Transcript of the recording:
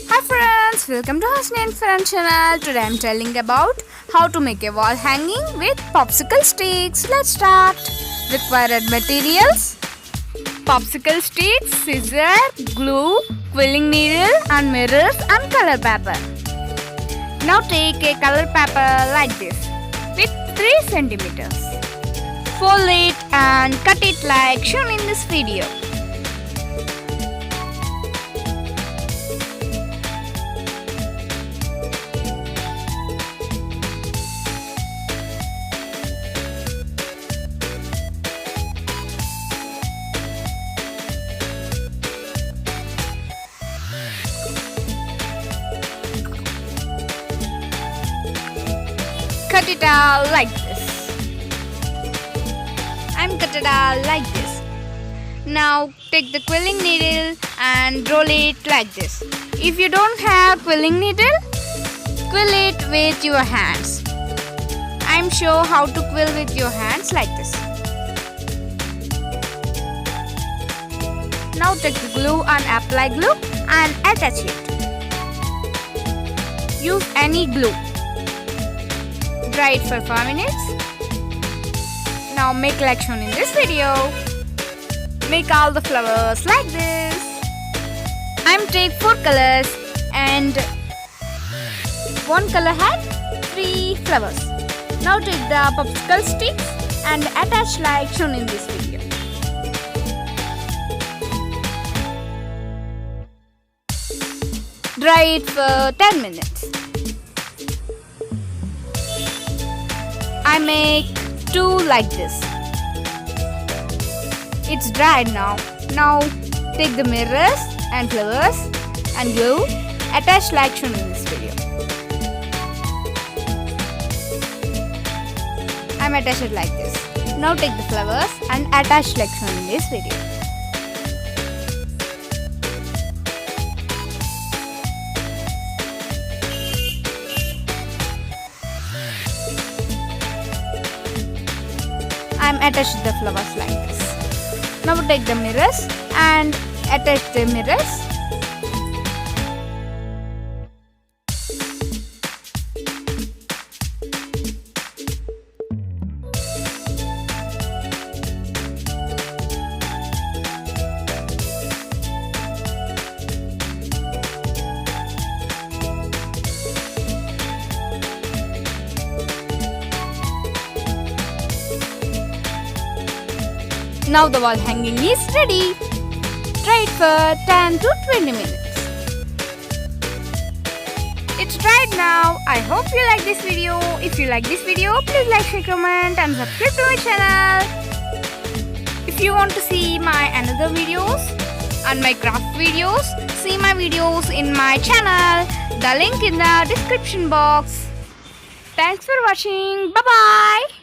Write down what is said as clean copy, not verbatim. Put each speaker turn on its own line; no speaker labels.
Hi friends, welcome to Inspirational channel. Today I'm telling about how to make a wall hanging with popsicle sticks. Let's start. Required materials: popsicle sticks, scissors, glue, quilling needle and mirrors and color paper. Now take a color paper like this with 3 centimeters. Fold it and cut it like shown in this video. Cut it out like this. I'm cut it out like this. Now take the quilling needle and roll it like this. If you don't have quilling needle, quill it with your hands. I'm sure how to quill with your hands like this. Now take the glue and apply glue and attach it. Use any glue. Dry it for 5 minutes. Now make like shown in this video. Make all the flowers like this. I'm take 4 colors and one color had 3 flowers. Now take the popsicle sticks and attach like shown in this video. Dry it for 10 minutes. I make 2 like this. It's dried now. Now take the mirrors and flowers and glue, attach like shown in this video. I'm attached it like this. Now take the flowers and attach like shown in this video. I'm attached the flowers like this. Now take the mirrors and attach the mirrors. Now the wall hanging is ready. Try it for 10 to 20 minutes. It's dried now. I hope you like this video. If you like this video, please like, share, comment and subscribe to my channel. If you want to see my another videos and my craft videos, see my videos in my channel. The link in the description box. Thanks for watching. Bye bye.